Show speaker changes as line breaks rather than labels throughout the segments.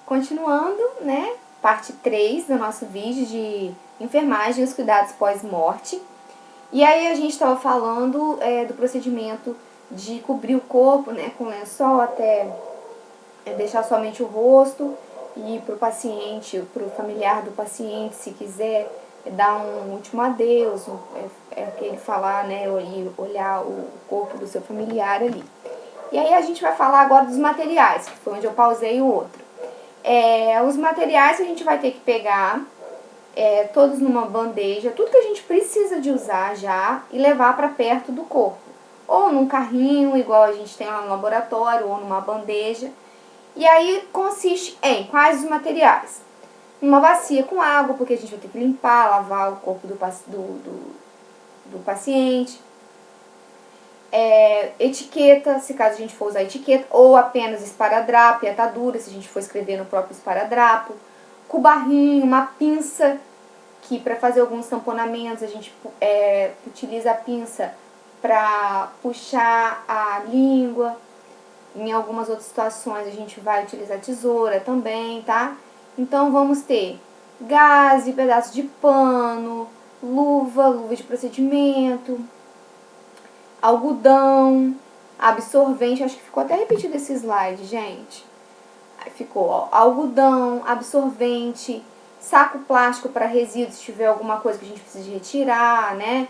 Continuando, né, parte 3 do nosso vídeo de enfermagem e os cuidados pós-morte. E aí a gente estava falando do procedimento de cobrir o corpo, né, com lençol até deixar somente o rosto, e para o paciente, para o familiar do paciente, se quiser dar um último adeus, aquele falar, né, e olhar o corpo do seu familiar ali. E aí a gente vai falar agora dos materiais, que foi onde eu pausei o outro. Os materiais a gente vai ter que pegar todos numa bandeja, tudo que a gente precisa de usar já, e levar para perto do corpo. Ou num carrinho, igual a gente tem lá no laboratório, ou numa bandeja. E aí consiste em quais os materiais? Uma bacia com água, porque a gente vai ter que limpar, lavar o corpo do paciente. Etiqueta, se caso a gente for usar etiqueta, ou apenas esparadrapo e atadura, se a gente for escrever no próprio esparadrapo. Cubarrinho, uma pinça, que para fazer alguns tamponamentos a gente utiliza a pinça para puxar a língua. Em algumas outras situações a gente vai utilizar tesoura também, tá? Então vamos ter gaze, pedaço de pano, luva de procedimento, algodão, absorvente, acho que ficou até repetido esse slide, gente. Aí ficou, ó, algodão, absorvente, saco plástico para resíduos, se tiver alguma coisa que a gente precisa de retirar, né?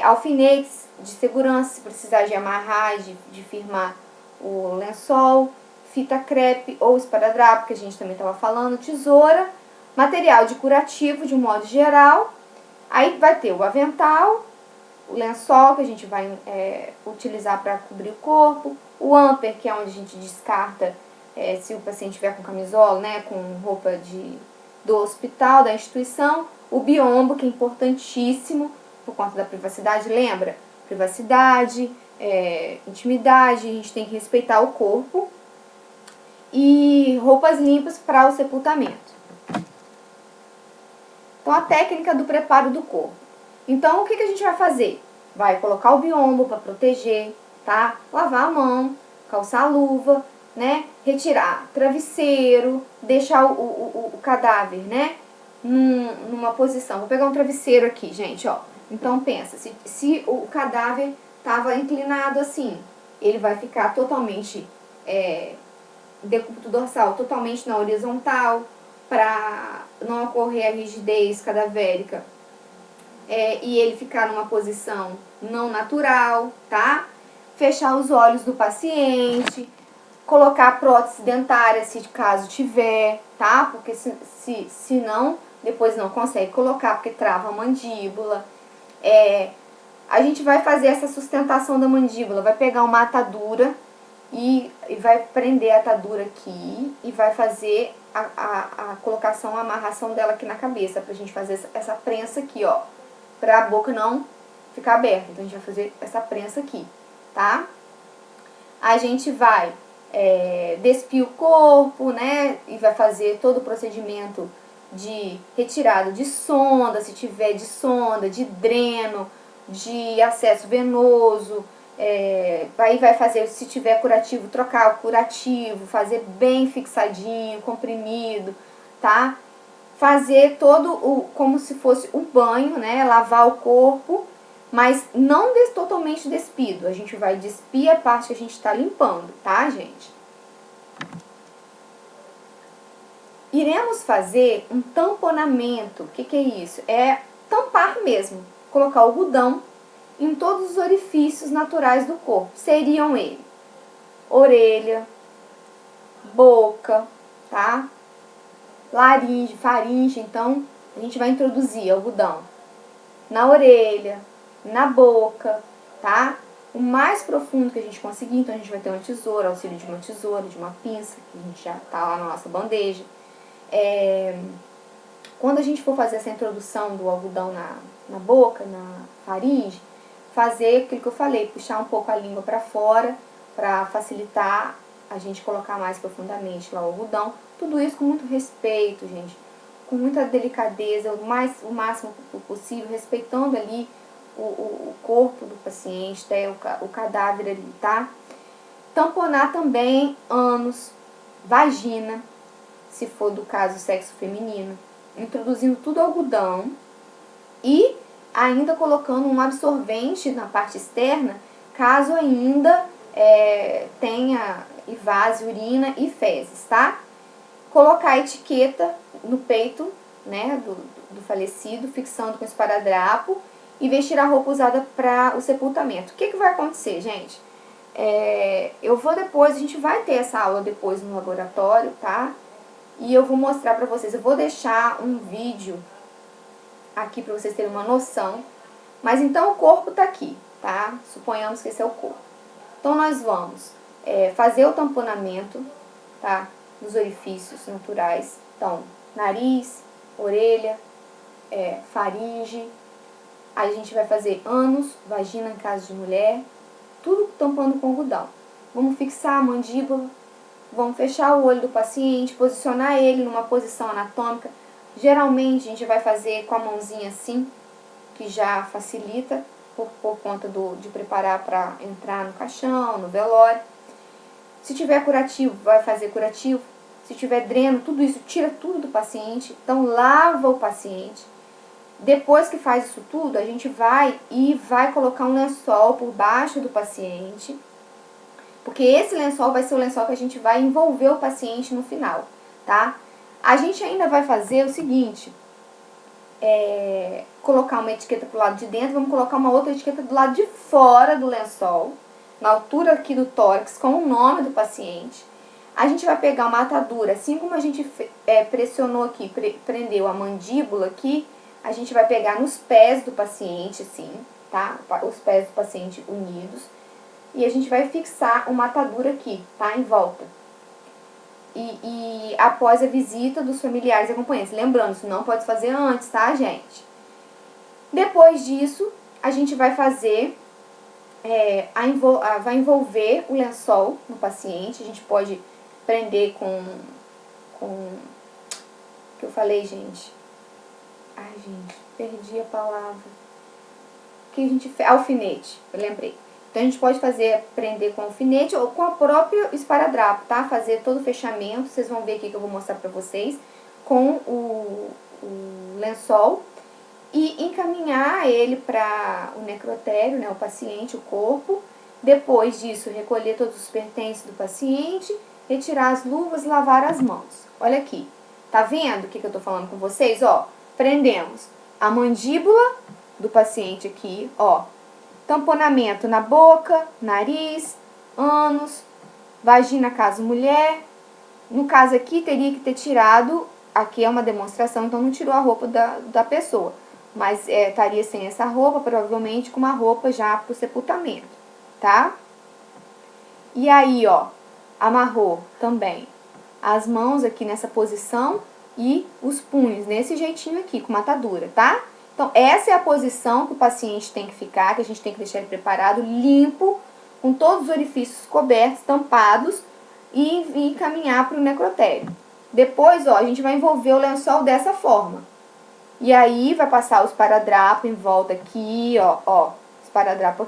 Alfinetes de segurança, se precisar de amarrar, de firmar o lençol, fita crepe ou esparadrapo, que a gente também estava falando, tesoura, material de curativo de um modo geral. Aí vai ter o avental, o lençol que a gente vai utilizar para cobrir o corpo, o amper, que é onde a gente descarta se o paciente tiver com camisola, né, com roupa do hospital, da instituição, o biombo, que é importantíssimo por conta da privacidade, lembra? Privacidade, intimidade, a gente tem que respeitar o corpo, e roupas limpas para o sepultamento. Então, a técnica do preparo do corpo. Então, o que a gente vai fazer? Vai colocar o biombo para proteger, tá? Lavar a mão, calçar a luva, né? Retirar travesseiro, deixar o cadáver, né? Numa posição. Vou pegar um travesseiro aqui, gente, ó. Então, pensa, se o cadáver estava inclinado assim, ele vai ficar totalmente, decúbito dorsal totalmente na horizontal, para não ocorrer a rigidez cadavérica e ele ficar numa posição não natural, tá? Fechar os olhos do paciente, colocar prótese dentária se caso tiver, tá? Porque se não, depois não consegue colocar porque trava a mandíbula. A gente vai fazer essa sustentação da mandíbula, vai pegar uma atadura e vai prender a atadura aqui e vai fazer a colocação, a amarração dela aqui na cabeça, pra gente fazer essa prensa aqui, ó, pra a boca não ficar aberta. Então a gente vai fazer essa prensa aqui, tá? A gente vai despir o corpo, né, e vai fazer todo o procedimento de retirada de sonda, se tiver de sonda, de dreno, de acesso venoso. Aí vai fazer, se tiver curativo, trocar o curativo, fazer bem fixadinho, comprimido, tá? Fazer como se fosse um banho, né? Lavar o corpo, mas não totalmente despido. A gente vai despir a parte que a gente está limpando, tá, gente? Iremos fazer um tamponamento. O que é isso? É tampar mesmo. Colocar algodão em todos os orifícios naturais do corpo. Seriam ele: orelha, boca, tá? Laringe, faringe. Então, a gente vai introduzir algodão na orelha, na boca, tá? O mais profundo que a gente conseguir. Então, a gente vai ter uma tesoura, auxílio de uma tesoura, de uma pinça, que a gente já tá lá na nossa bandeja. Quando a gente for fazer essa introdução do algodão na boca, na faringe, fazer aquilo que eu falei, puxar um pouco a língua para fora, para facilitar a gente colocar mais profundamente lá o algodão. Tudo isso com muito respeito, gente, com muita delicadeza, o máximo possível, respeitando ali o corpo do paciente, o cadáver ali, tá? Tamponar também ânus, vagina, se for do caso sexo feminino, introduzindo tudo algodão e ainda colocando um absorvente na parte externa, caso ainda tenha e vaze urina e fezes, tá? Colocar a etiqueta no peito, né, do falecido, fixando com esparadrapo e vestir a roupa usada para o sepultamento. O que vai acontecer, gente? Eu vou depois, a gente vai ter essa aula depois no laboratório, tá? E eu vou mostrar pra vocês, eu vou deixar um vídeo aqui pra vocês terem uma noção. Mas então o corpo tá aqui, tá? Suponhamos que esse é o corpo. Então nós vamos fazer o tamponamento, tá? Dos orifícios naturais. Então, nariz, orelha, faringe. Aí a gente vai fazer ânus, vagina em caso de mulher, tudo tampando com algodão. Vamos fixar a mandíbula, vamos fechar o olho do paciente, posicionar ele numa posição anatômica. Geralmente a gente vai fazer com a mãozinha assim, que já facilita por conta de preparar para entrar no caixão, no velório. Se tiver curativo, vai fazer curativo. Se tiver dreno, tudo isso, tira tudo do paciente. Então lava o paciente. Depois que faz isso tudo, a gente vai colocar um lençol por baixo do paciente, porque esse lençol vai ser o lençol que a gente vai envolver o paciente no final, tá? A gente ainda vai fazer o seguinte, colocar uma etiqueta pro lado de dentro, vamos colocar uma outra etiqueta do lado de fora do lençol, na altura aqui do tórax, com o nome do paciente. A gente vai pegar uma atadura, assim como a gente pressionou aqui, prendeu a mandíbula aqui, a gente vai pegar nos pés do paciente, assim, tá? Os pés do paciente unidos. E a gente vai fixar uma atadura aqui, tá? Em volta. E após a visita dos familiares e acompanhantes. Lembrando, isso não pode fazer antes, tá, gente? Depois disso, a gente vai fazer, vai envolver o lençol no paciente. A gente pode prender com o que eu falei, gente? Ai, gente, perdi a palavra. Que a gente fez? Alfinete, eu lembrei. Então, a gente pode prender com alfinete ou com a própria esparadrapo, tá? Fazer todo o fechamento, vocês vão ver aqui que eu vou mostrar pra vocês, com o lençol e encaminhar ele para o necrotério, né? O paciente, o corpo. Depois disso, recolher todos os pertences do paciente, retirar as luvas e lavar as mãos. Olha aqui, tá vendo o que eu tô falando com vocês? Ó, prendemos a mandíbula do paciente aqui, ó. Tamponamento na boca, nariz, ânus, vagina caso mulher. No caso aqui, teria que ter tirado, aqui é uma demonstração, então não tirou a roupa da pessoa. Mas estaria sem essa roupa, provavelmente com uma roupa já pro sepultamento, tá? E aí, ó, amarrou também as mãos aqui nessa posição e os punhos nesse jeitinho aqui, com uma atadura, tá? Então, essa é a posição que o paciente tem que ficar, que a gente tem que deixar ele preparado, limpo, com todos os orifícios cobertos, tampados, e encaminhar para o necrotério. Depois, ó, a gente vai envolver o lençol dessa forma. E aí, vai passar o esparadrapo em volta aqui, ó, esparadrapo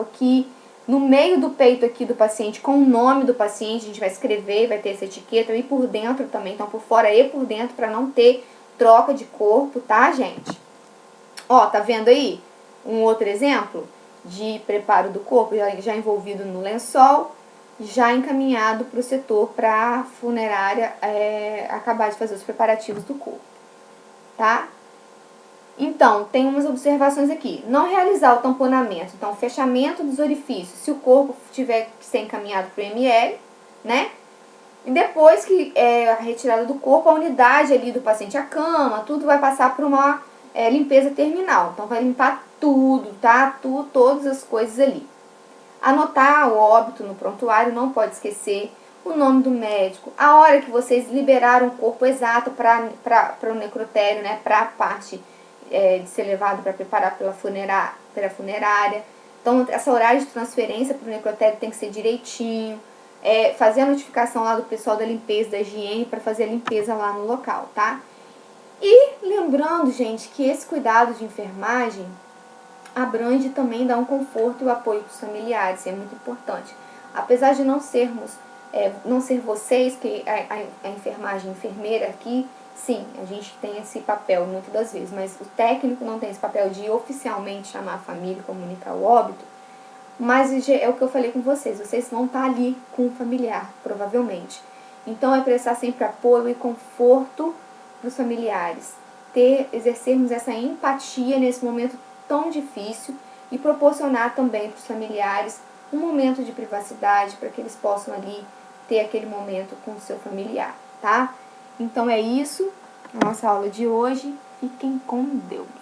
aqui. No meio do peito aqui do paciente, com o nome do paciente, a gente vai escrever, vai ter essa etiqueta, e por dentro também, então por fora e por dentro, para não ter troca de corpo, tá, gente? Ó, tá vendo aí? Um outro exemplo de preparo do corpo, já envolvido no lençol, já encaminhado para o setor para a funerária acabar de fazer os preparativos do corpo, tá? Então, tem umas observações aqui. Não realizar o tamponamento, então, fechamento dos orifícios, se o corpo tiver que ser encaminhado para o ML, né? E depois que a retirada do corpo, a unidade ali do paciente, a cama, tudo vai passar por uma limpeza terminal. Então, vai limpar tudo, tá? Todas as coisas ali. Anotar o óbito no prontuário, não pode esquecer. O nome do médico, a hora que vocês liberaram o corpo exato para o necrotério, né? Para a parte de ser levado para preparar pela funerária. Então, essa horário de transferência para o necrotério tem que ser direitinho. Fazer a notificação lá do pessoal da limpeza, da higiene, para fazer a limpeza lá no local, tá? E lembrando, gente, que esse cuidado de enfermagem abrange também dar um conforto e o apoio para os familiares, é muito importante. Apesar de não sermos não ser vocês, que a enfermagem, a enfermeira aqui, sim, a gente tem esse papel muitas das vezes, mas o técnico não tem esse papel de oficialmente chamar a família e comunicar o óbito, mas é o que eu falei com vocês vão estar ali com o familiar, provavelmente. Então é prestar sempre apoio e conforto para os familiares, exercermos essa empatia nesse momento tão difícil e proporcionar também para os familiares um momento de privacidade para que eles possam ali ter aquele momento com o seu familiar, tá? Então é isso, a nossa aula de hoje. Fiquem com Deus.